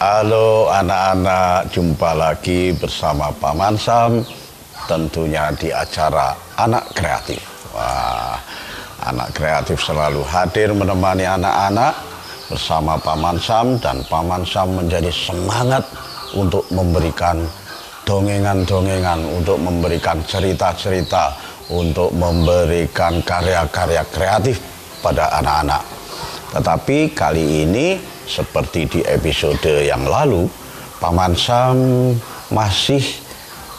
Halo anak-anak, jumpa lagi bersama Paman Sam, tentunya di acara Anak Kreatif. Wah, Anak Kreatif selalu hadir menemani anak-anak bersama Paman Sam, dan Paman Sam menjadi semangat untuk memberikan dongengan-dongengan, untuk memberikan cerita-cerita, untuk memberikan karya-karya kreatif pada anak-anak. Tetapi kali ini, seperti di episode yang lalu, Paman Sam masih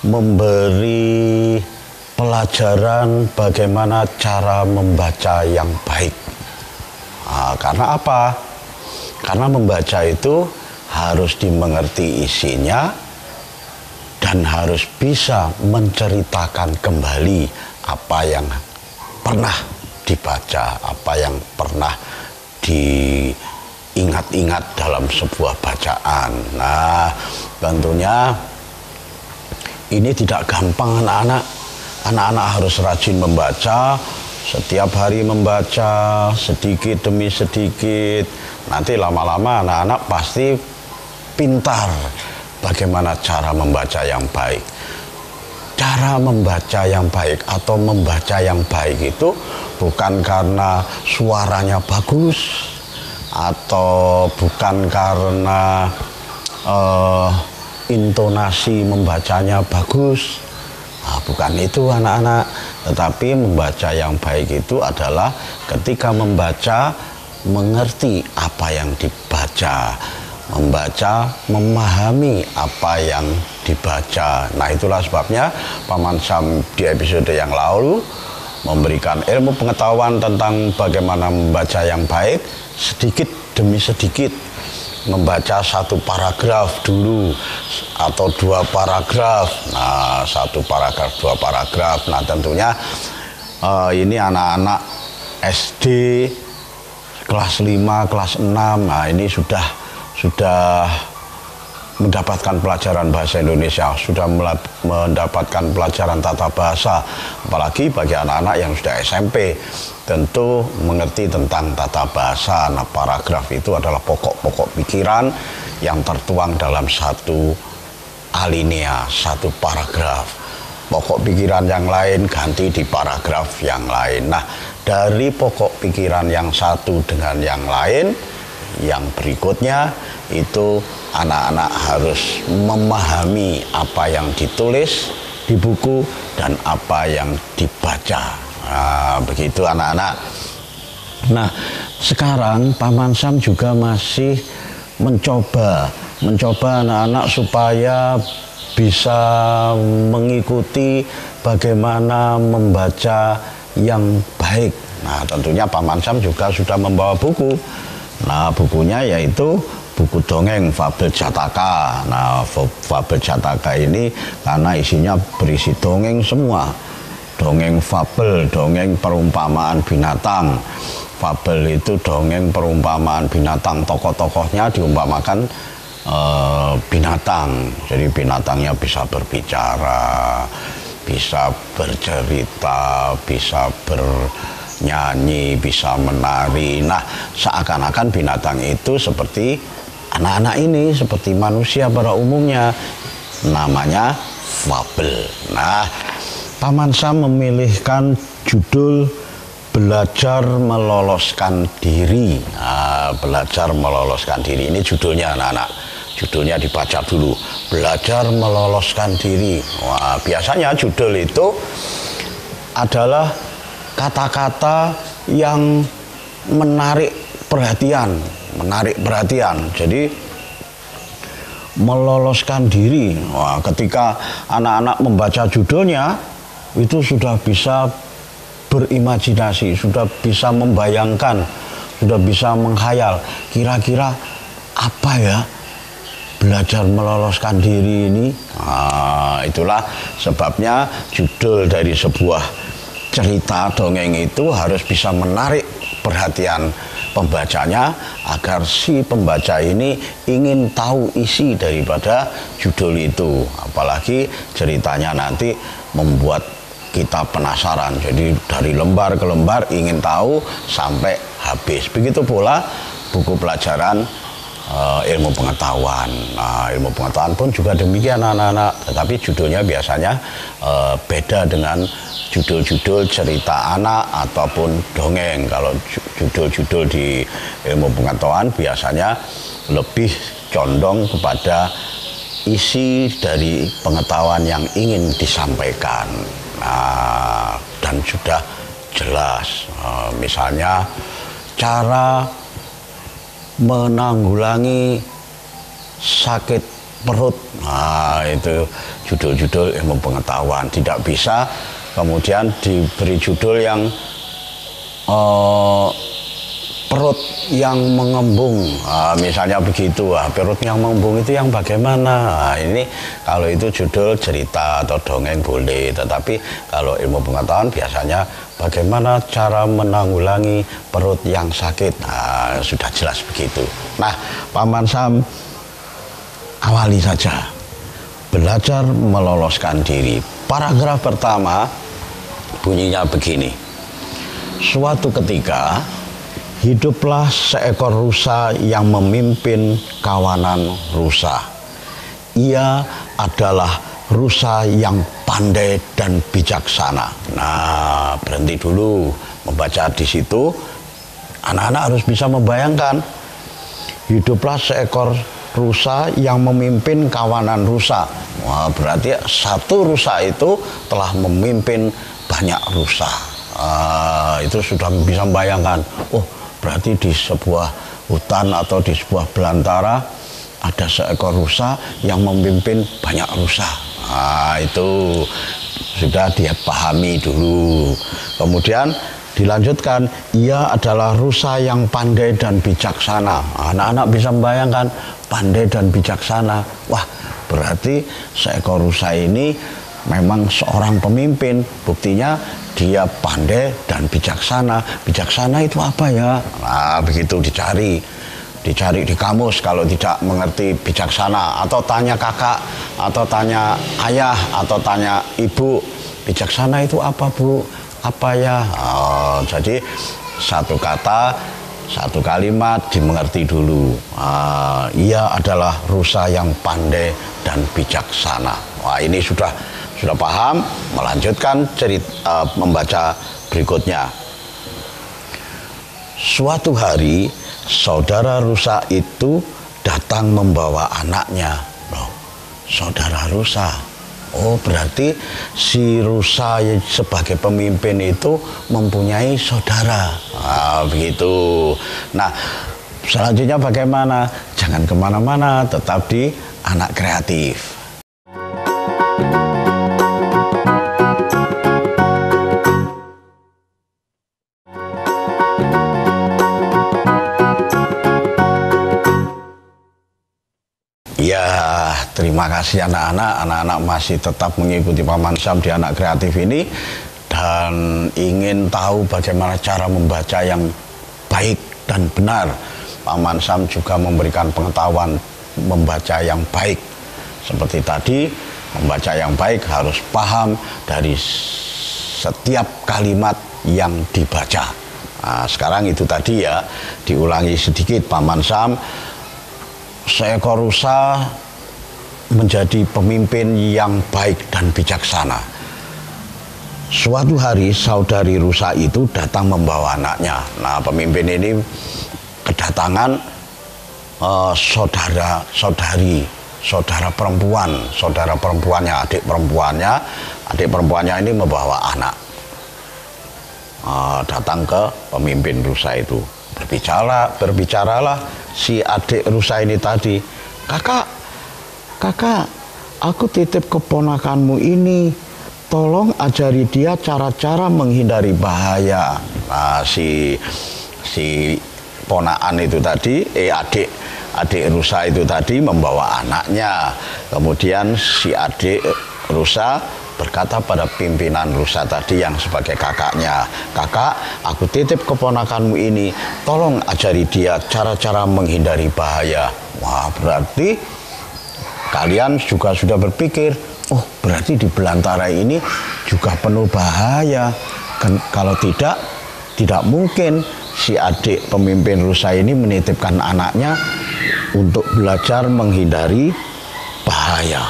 memberi pelajaran bagaimana cara membaca yang baik. Karena apa? Karena membaca itu harus dimengerti isinya dan harus bisa menceritakan kembali apa yang pernah dibaca, apa yang pernah diingat-ingat dalam sebuah bacaan. Nah, tentunya ini tidak gampang anak-anak. Anak-anak harus rajin membaca, setiap hari membaca sedikit demi sedikit. Nanti lama-lama anak-anak pasti pintar bagaimana cara membaca yang baik. Cara membaca yang baik atau membaca yang baik itu bukan karena suaranya bagus, atau bukan karena intonasi membacanya bagus. Bukan itu anak-anak. Tetapi membaca yang baik itu adalah ketika membaca mengerti apa yang dibaca, membaca memahami apa yang dibaca. Nah, itulah sebabnya Paman Sam di episode yang lalu memberikan ilmu pengetahuan tentang bagaimana membaca yang baik, sedikit demi sedikit. Membaca satu paragraf dulu atau dua paragraf. Nah, satu paragraf, dua paragraf. Nah, tentunya ini anak-anak SD kelas 5, kelas 6. Nah, ini sudah mendapatkan pelajaran bahasa Indonesia, sudah mendapatkan pelajaran tata bahasa. Apalagi bagi anak-anak yang sudah SMP, tentu mengerti tentang tata bahasa. Nah, paragraf itu adalah pokok-pokok pikiran yang tertuang dalam satu alinea, satu paragraf. Pokok pikiran yang lain ganti di paragraf yang lain. Nah, dari pokok pikiran yang satu dengan yang lain, yang berikutnya itu anak-anak harus memahami apa yang ditulis di buku dan apa yang dibaca. Nah, begitu anak-anak. Nah, sekarang Paman Sam juga masih mencoba anak-anak supaya bisa mengikuti bagaimana membaca yang baik. Nah, tentunya Paman Sam juga sudah membawa buku. Nah, bukunya yaitu buku dongeng Fabel Jataka. Nah, Fabel Jataka ini karena isinya berisi dongeng semua. Dongeng fabel, dongeng perumpamaan binatang. Fabel itu dongeng perumpamaan binatang. Tokoh-tokohnya diumpamakan binatang. Jadi binatangnya bisa berbicara, bisa bercerita, bisa bernyanyi, bisa menari. Nah, seakan-akan binatang itu seperti anak-anak ini, seperti manusia pada umumnya. Namanya fabel. Nah, Paman Sam memilihkan judul Belajar Meloloskan Diri. Nah, belajar meloloskan diri. Ini judulnya anak-anak. Judulnya dibaca dulu. Belajar meloloskan diri. Wah, biasanya judul itu adalah kata-kata yang menarik perhatian. Jadi meloloskan diri. Wah, ketika anak-anak membaca judulnya itu sudah bisa berimajinasi, sudah bisa membayangkan, sudah bisa menghayal kira-kira apa ya belajar meloloskan diri ini. Nah, itulah sebabnya judul dari sebuah cerita dongeng itu harus bisa menarik perhatian pembacanya agar si pembaca ini ingin tahu isi daripada judul itu. Apalagi ceritanya nanti membuat kita penasaran. Jadi dari lembar ke lembar ingin tahu sampai habis. Begitu pula buku pelajaran ilmu pengetahuan. Nah, ilmu pengetahuan pun juga demikian anak-anak, tetapi judulnya biasanya beda dengan judul-judul cerita anak ataupun dongeng. Kalau judul-judul di ilmu pengetahuan biasanya lebih condong kepada isi dari pengetahuan yang ingin disampaikan. Nah, dan sudah jelas, misalnya cara menanggulangi sakit perut. Nah, itu judul-judul ilmu pengetahuan. Tidak bisa kemudian diberi judul yang perut yang mengembung. Nah, misalnya begitu. Perut yang mengembung itu yang bagaimana? Nah, ini kalau itu judul cerita atau dongeng boleh, tetapi kalau ilmu pengetahuan biasanya bagaimana cara menanggulangi perut yang sakit. Nah, sudah jelas begitu. Nah, Paman Sam awali saja. Belajar meloloskan diri. Paragraf pertama bunyinya begini. Suatu ketika hiduplah seekor rusa yang memimpin kawanan rusa. Ia adalah rusa yang pandai dan bijaksana. Nah, berhenti dulu membaca di situ. Anak-anak harus bisa membayangkan. Hiduplah seekor rusa yang memimpin kawanan rusa. Wah, berarti satu rusa itu telah memimpin banyak rusa. Itu sudah bisa membayangkan. Oh, berarti di sebuah hutan atau di sebuah belantara ada seekor rusa yang memimpin banyak rusa. Nah, itu sudah dia pahami dulu. Kemudian dilanjutkan, ia adalah rusa yang pandai dan bijaksana. Anak-anak bisa membayangkan pandai dan bijaksana. Wah, berarti seekor rusa ini memang seorang pemimpin. Buktinya dia pandai dan bijaksana. Bijaksana itu apa ya? Nah, begitu dicari di kamus kalau tidak mengerti bijaksana, atau tanya kakak, atau tanya ayah, atau tanya ibu, bijaksana itu apa bu? Apa ya? Jadi satu kata, satu kalimat dimengerti dulu. Ia adalah rusa yang pandai dan bijaksana. Wah, ini sudah paham. Melanjutkan cerita, membaca berikutnya. Suatu hari saudara rusa itu datang membawa anaknya. Loh, saudara rusa. Oh, berarti si rusa sebagai pemimpin itu mempunyai saudara. Begitu. Nah, selanjutnya bagaimana? Jangan kemana-mana, tetap di Anak Kreatif. Ya, terima kasih anak-anak masih tetap mengikuti Paman Sam di Anak Kreatif ini dan ingin tahu bagaimana cara membaca yang baik dan benar. Paman Sam juga memberikan pengetahuan membaca yang baik. Seperti tadi, membaca yang baik harus paham dari setiap kalimat yang dibaca. Nah, sekarang itu tadi ya, diulangi sedikit Paman Sam. Seekor rusa menjadi pemimpin yang baik dan bijaksana. Suatu hari saudari rusa itu datang membawa anaknya. Nah, pemimpin ini kedatangan saudara perempuannya, adik perempuannya ini membawa anak. Datang ke pemimpin rusa itu. Berbicaralah si adik rusa ini tadi. Kakak, aku titip keponakanmu ini. Tolong ajari dia cara-cara menghindari bahaya. Nah, si ponakan itu tadi, adik rusa itu tadi membawa anaknya. Kemudian si adik rusa berkata pada pimpinan rusa tadi yang sebagai kakaknya, kakak, aku titip keponakanmu ini, tolong ajari dia cara-cara menghindari bahaya. Wah, berarti kalian juga sudah berpikir, oh berarti di belantara ini juga penuh bahaya. Kalau tidak mungkin si adik pemimpin rusa ini menitipkan anaknya untuk belajar menghindari bahaya.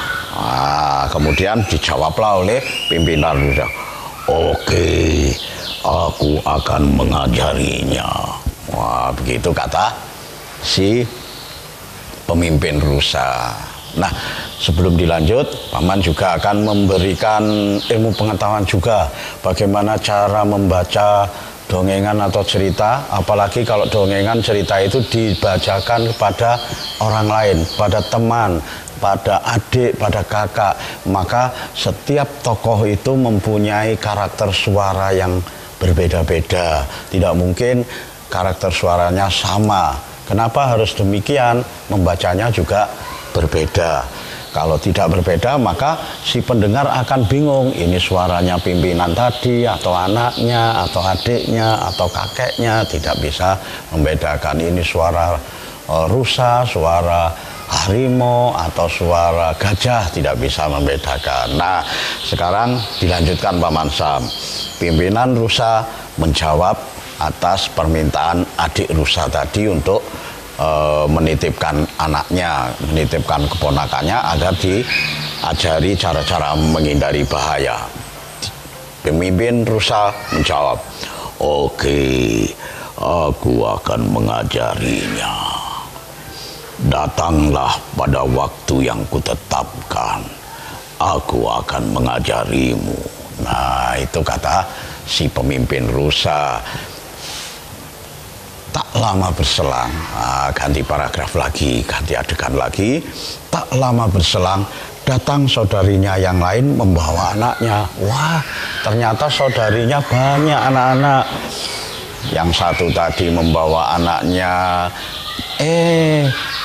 Kemudian dijawablah oleh pimpinan rusa, oke, aku akan mengajarinya. Begitu kata si pemimpin rusa. Nah, sebelum dilanjut, Paman juga akan memberikan ilmu pengetahuan juga bagaimana cara membaca dongengan atau cerita, apalagi kalau dongengan cerita itu dibacakan kepada orang lain, pada teman, pada adik, pada kakak. Maka setiap tokoh itu mempunyai karakter suara yang berbeda-beda. Tidak mungkin karakter suaranya sama. Kenapa harus demikian? Membacanya juga berbeda. Kalau tidak berbeda, maka si pendengar akan bingung, ini suaranya pimpinan tadi, atau anaknya, atau adiknya, atau kakeknya. Tidak bisa membedakan ini suara rusa, suara harimau, atau suara gajah. Tidak bisa membedakan. Nah, sekarang dilanjutkan Paman Sam. Pimpinan rusa menjawab atas permintaan adik rusa tadi untuk menitipkan anaknya, menitipkan keponakannya agar diajari cara-cara menghindari bahaya. Pemimpin rusa menjawab, oke, aku akan mengajarinya. Datanglah pada waktu yang kutetapkan, aku akan mengajarimu. Nah, itu kata si pemimpin rusa. Tak lama berselang, ganti paragraf lagi, ganti adegan lagi. Tak lama berselang, datang saudarinya yang lain membawa anaknya. Wah, ternyata saudarinya banyak anak-anak. Yang satu tadi membawa anaknya,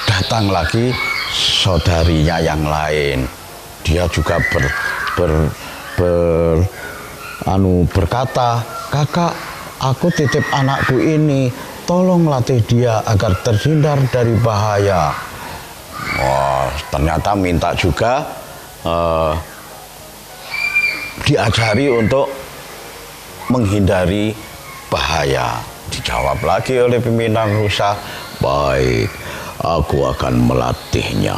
datang lagi saudarinya yang lain. Dia juga berkata, kakak, aku titip anakku ini, tolong latih dia agar terhindar dari bahaya. Ternyata minta juga diajari untuk menghindari bahaya. Dijawab lagi oleh pimpinan rusa, baik, aku akan melatihnya.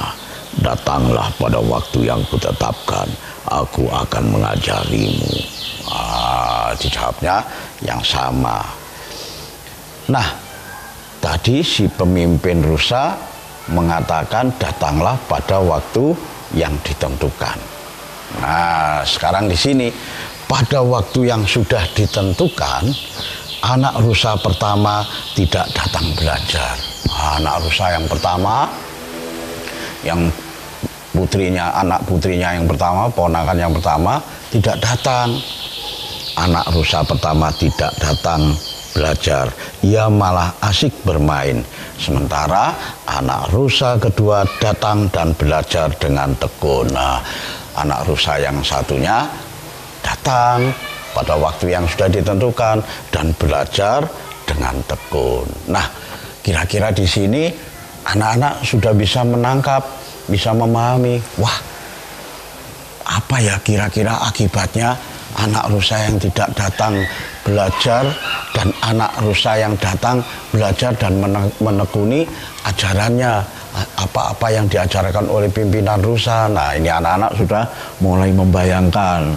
Datanglah pada waktu yang kutetapkan, aku akan mengajarimu. Dijawabnya yang sama. Nah, tadi si pemimpin rusa mengatakan datanglah pada waktu yang ditentukan. Nah, sekarang di sini pada waktu yang sudah ditentukan, anak rusa pertama tidak datang belajar. Anak rusa yang pertama, yang anak putrinya yang pertama, ponakan yang pertama tidak datang. Anak rusa pertama tidak datang belajar, ia malah asik bermain. Sementara anak rusa kedua datang dan belajar dengan tekun. Nah, anak rusa yang satunya datang pada waktu yang sudah ditentukan dan belajar dengan tekun. Nah, kira-kira di sini anak-anak sudah bisa menangkap, bisa memahami, wah, apa ya kira-kira akibatnya anak rusa yang tidak datang belajar dan anak rusa yang datang belajar dan menekuni ajarannya, apa-apa yang diajarkan oleh pimpinan rusa. Nah, ini anak-anak sudah mulai membayangkan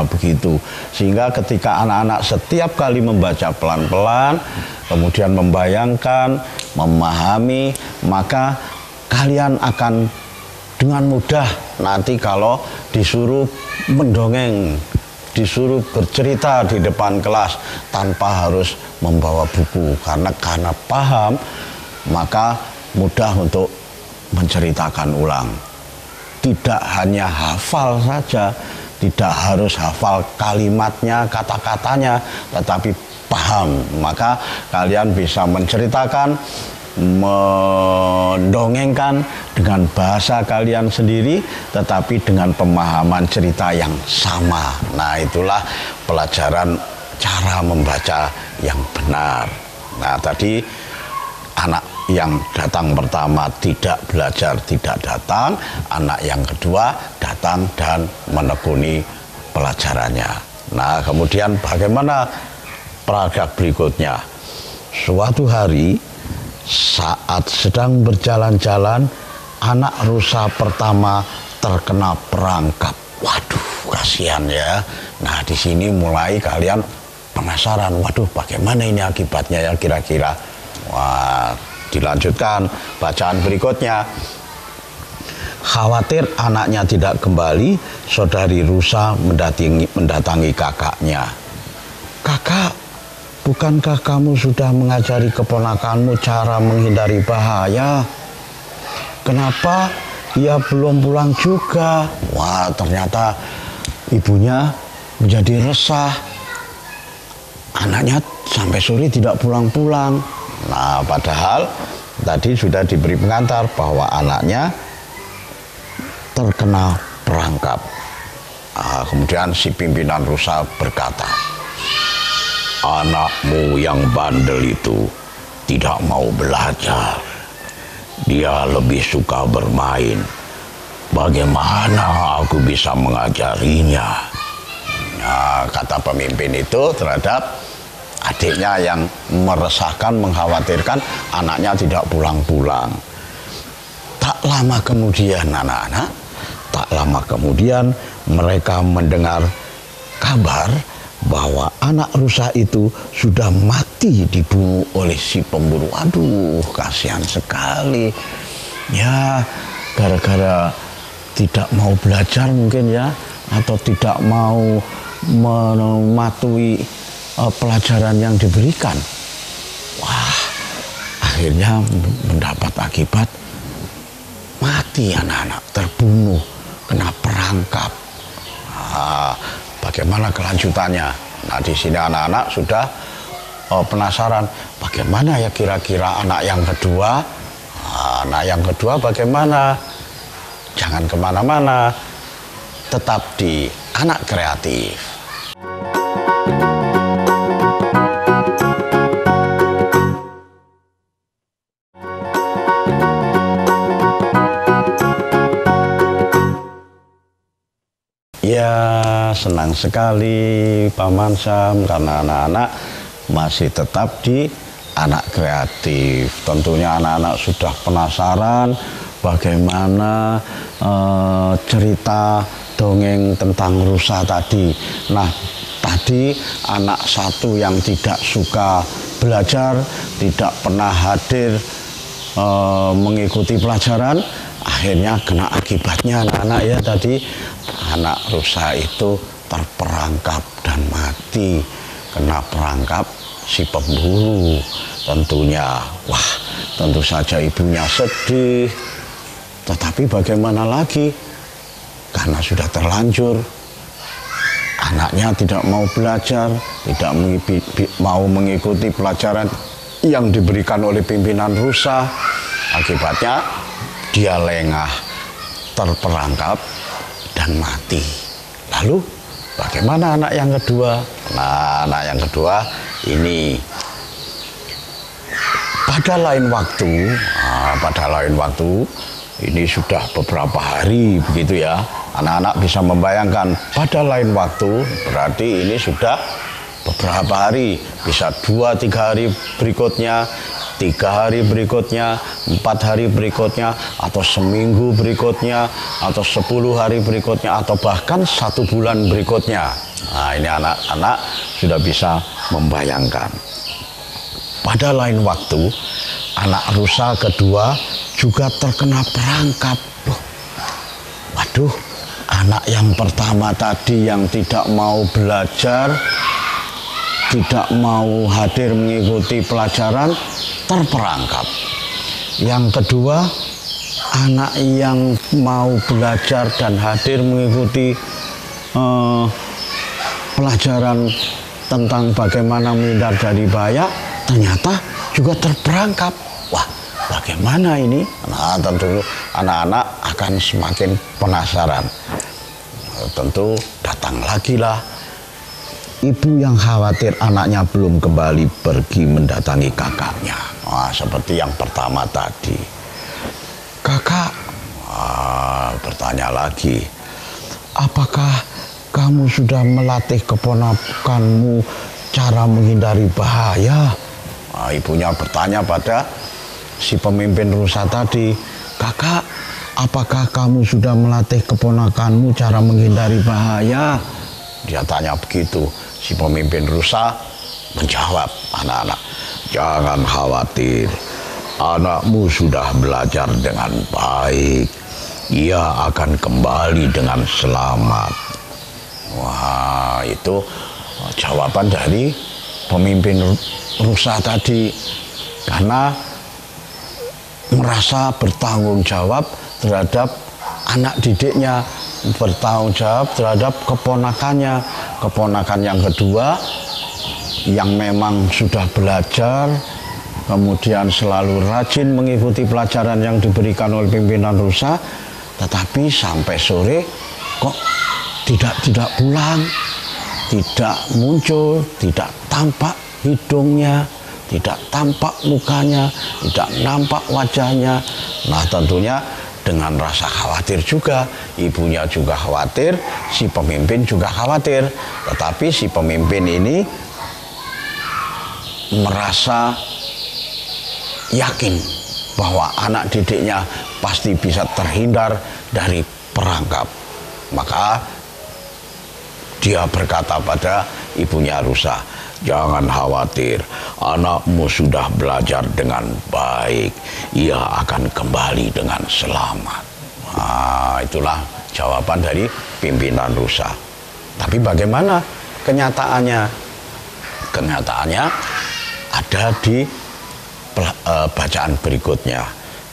begitu, sehingga ketika anak-anak setiap kali membaca pelan-pelan, kemudian membayangkan, memahami, maka kalian akan dengan mudah nanti kalau disuruh mendongeng, disuruh bercerita di depan kelas tanpa harus membawa buku, karena paham maka mudah untuk menceritakan ulang. Tidak hanya hafal saja, tidak harus hafal kalimatnya, kata-katanya, tetapi paham, maka kalian bisa menceritakan, mendongengkan dengan bahasa kalian sendiri, tetapi dengan pemahaman cerita yang sama. Nah, itulah pelajaran cara membaca yang benar. Nah, tadi anak yang datang pertama tidak belajar, tidak datang. Anak yang kedua datang dan menekuni pelajarannya. Nah, kemudian bagaimana paragraf berikutnya? Suatu hari saat sedang berjalan-jalan, anak rusa pertama terkena perangkap. Waduh, kasihan ya. Nah, di sini mulai kalian penasaran, waduh bagaimana ini akibatnya ya kira-kira. Wah, dilanjutkan bacaan berikutnya. Khawatir anaknya tidak kembali, saudari rusa mendatangi kakaknya. Kakak, bukankah kamu sudah mengajari keponakanmu cara menghindari bahaya? Kenapa ia belum pulang juga? Wah, ternyata ibunya menjadi resah. Anaknya sampai sore tidak pulang-pulang. Nah, padahal tadi sudah diberi pengantar bahwa anaknya terkena perangkap. Kemudian si pimpinan rusa berkata, anakmu yang bandel itu tidak mau belajar. Dia lebih suka bermain. Bagaimana aku bisa mengajarinya? Nah, kata pemimpin itu terhadap adiknya yang meresahkan, mengkhawatirkan anaknya tidak pulang-pulang. Tak lama kemudian anak-anak, tak lama kemudian mereka mendengar kabar bahwa anak rusa itu sudah mati dibunuh oleh si pemburu. Aduh, kasihan sekali. Ya, gara-gara tidak mau belajar mungkin ya, atau tidak mau mematuhi pelajaran yang diberikan. Wah, akhirnya mendapat akibat mati anak-anak, terbunuh, kena perangkap. Bagaimana kelanjutannya? Nah, di sini anak-anak sudah penasaran, bagaimana ya kira-kira anak yang kedua? Anak yang kedua bagaimana? Jangan kemana-mana, tetap di Anak Kreatif. Ya, senang sekali Paman Sam karena anak-anak masih tetap di Anak Kreatif. Tentunya anak-anak sudah penasaran bagaimana cerita dongeng tentang rusa tadi. Nah, tadi anak satu yang tidak suka belajar, tidak pernah hadir mengikuti pelajaran, akhirnya kena akibatnya anak-anak ya tadi. Anak rusa itu terperangkap dan mati, kena perangkap si pemburu. Tentunya, wah, tentu saja ibunya sedih. Tetapi bagaimana lagi? Karena sudah terlanjur. Anaknya tidak mau belajar, tidak mau mengikuti pelajaran yang diberikan oleh pimpinan rusa. Akibatnya dia lengah, terperangkap dan mati. Lalu bagaimana anak yang kedua? Nah, anak yang kedua ini pada lain waktu, ini sudah beberapa hari begitu ya. Anak-anak bisa membayangkan pada lain waktu berarti ini sudah beberapa hari, bisa 2-3 hari berikutnya, 3 hari berikutnya, 4 hari berikutnya, atau seminggu berikutnya, atau 10 hari berikutnya, atau bahkan 1 bulan berikutnya. Nah, ini anak-anak sudah bisa membayangkan. Pada lain waktu, anak rusa kedua juga terkena perangkap. Waduh, anak yang pertama tadi yang tidak mau belajar, tidak mau hadir mengikuti pelajaran, terperangkap. Yang kedua, anak yang mau belajar dan hadir mengikuti pelajaran tentang bagaimana menghindar dari bahaya, ternyata juga terperangkap. Wah, bagaimana ini? Nah, tentu anak-anak akan semakin penasaran. Tentu datang lagi lah ibu yang khawatir anaknya belum kembali, pergi mendatangi kakaknya. Wah, seperti yang pertama tadi. Kakak, bertanya lagi, apakah kamu sudah melatih keponakanmu cara menghindari bahaya? Nah, ibunya bertanya pada si pemimpin rusa tadi, "Kakak, apakah kamu sudah melatih keponakanmu cara menghindari bahaya?" Dia tanya begitu. Si pemimpin rusa menjawab, "Anak-anak, jangan khawatir. Anakmu sudah belajar dengan baik. Ia akan kembali dengan selamat." Wah, itu jawaban dari pemimpin rusa tadi. Karena merasa bertanggung jawab terhadap anak didiknya, bertanggung jawab terhadap keponakannya. Keponakan yang kedua yang memang sudah belajar, kemudian selalu rajin mengikuti pelajaran yang diberikan oleh pimpinan rusa, tetapi sampai sore kok tidak pulang, tidak muncul, tidak tampak hidungnya, tidak tampak mukanya, tidak nampak wajahnya. Nah, tentunya dengan rasa khawatir juga, ibunya juga khawatir, si pemimpin juga khawatir. Tetapi si pemimpin ini merasa yakin bahwa anak didiknya pasti bisa terhindar dari perangkap. Maka dia berkata pada ibunya rusa, "Jangan khawatir, anakmu sudah belajar dengan baik. Ia akan kembali dengan selamat." Nah, itulah jawaban dari pimpinan rusa. Tapi bagaimana kenyataannya? Kenyataannya ada di bacaan berikutnya.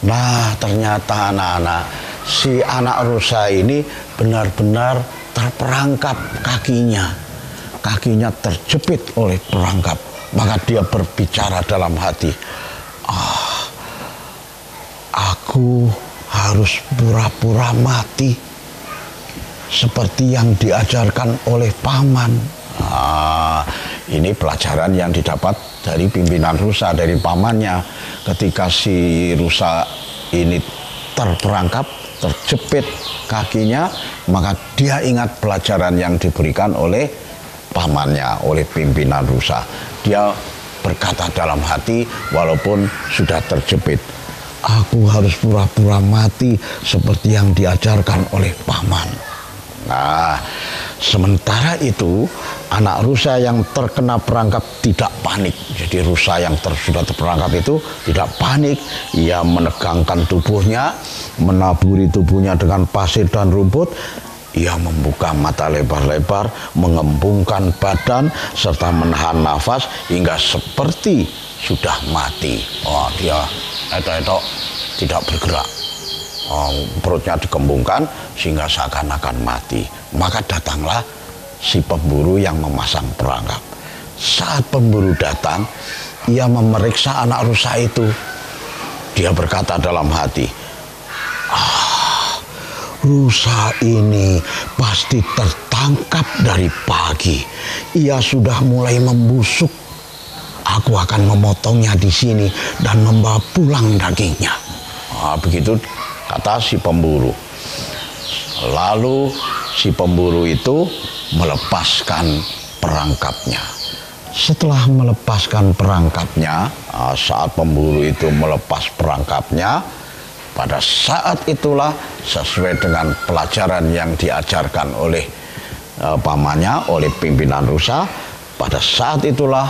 Nah, ternyata anak-anak, si anak rusa ini benar-benar terperangkap kakinya. Kakinya terjepit oleh perangkap. Maka dia berbicara dalam hati, "Aku harus pura-pura mati seperti yang diajarkan oleh paman." Ini pelajaran yang didapat dari pimpinan rusa, dari pamannya. Ketika si rusa ini terperangkap, terjepit kakinya, maka dia ingat pelajaran yang diberikan oleh pamannya, oleh pimpinan rusa. Dia berkata dalam hati, walaupun sudah terjepit, "Aku harus pura-pura mati seperti yang diajarkan oleh paman." Nah, sementara itu anak rusa yang terkena perangkap tidak panik. Jadi rusa yang sudah terperangkap itu tidak panik. Ia menegangkan tubuhnya, menaburi tubuhnya dengan pasir dan rumput. Ia membuka mata lebar-lebar, mengembungkan badan, serta menahan nafas hingga seperti sudah mati. Dia etok-etok tidak bergerak. Perutnya dikembungkan sehingga seakan-akan mati. Maka datanglah si pemburu yang memasang perangkap. Saat pemburu datang, ia memeriksa anak rusa itu. Dia berkata dalam hati, "Rusa ini pasti tertangkap dari pagi. Ia sudah mulai membusuk. Aku akan memotongnya di sini dan membawa pulang dagingnya." Begitu kata si pemburu. Lalu si pemburu itu melepaskan perangkapnya. Setelah melepaskan perangkapnya, saat pemburu itu melepas perangkapnya, pada saat itulah sesuai dengan pelajaran yang diajarkan oleh pamannya, oleh pimpinan rusa, pada saat itulah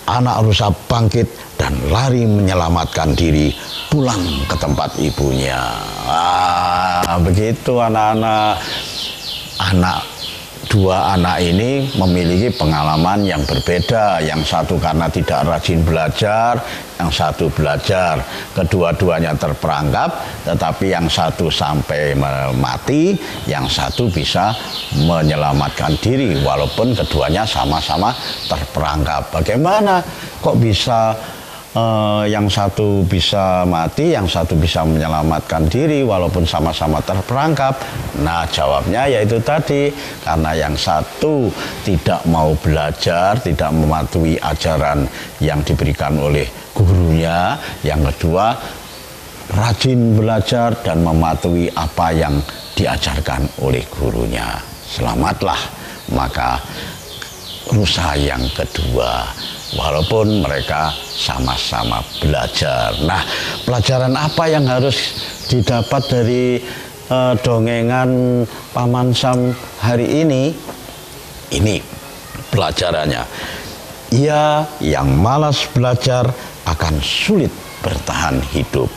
anak rusa bangkit dan lari menyelamatkan diri pulang ke tempat ibunya. Begitu anak-anak. Dua anak ini memiliki pengalaman yang berbeda. Yang satu karena tidak rajin belajar, yang satu belajar. Kedua-duanya terperangkap, tetapi yang satu sampai mati, yang satu bisa menyelamatkan diri walaupun keduanya sama-sama terperangkap. Bagaimana kok bisa yang satu bisa mati, yang satu bisa menyelamatkan diri walaupun sama-sama terperangkap? Nah, jawabnya yaitu tadi, karena yang satu tidak mau belajar, tidak mematuhi ajaran yang diberikan oleh gurunya, yang kedua rajin belajar dan mematuhi apa yang diajarkan oleh gurunya. Selamatlah maka rusa yang kedua. walaupun mereka sama-sama belajar. Nah, pelajaran apa yang harus didapat dari dongengan Paman Sam hari ini? Ini pelajarannya. Ia yang malas belajar akan sulit bertahan hidup.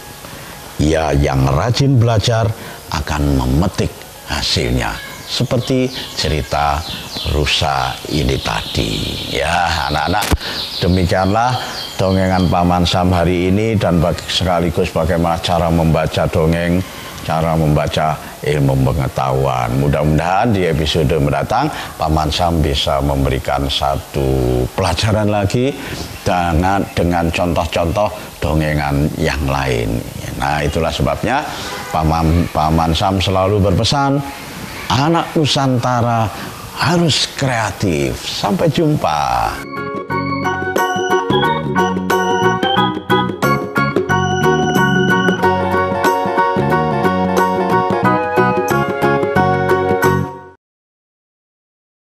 Ia yang rajin belajar akan memetik hasilnya. Seperti cerita rusa ini tadi. Ya, anak-anak, demikianlah dongengan Paman Sam hari ini, dan sekaligus bagaimana cara membaca dongeng, cara membaca ilmu pengetahuan. Mudah-mudahan di episode mendatang Paman Sam bisa memberikan satu pelajaran lagi dengan contoh-contoh dongengan yang lain. Nah, itulah sebabnya Paman Sam selalu berpesan, anak Nusantara harus kreatif. Sampai jumpa.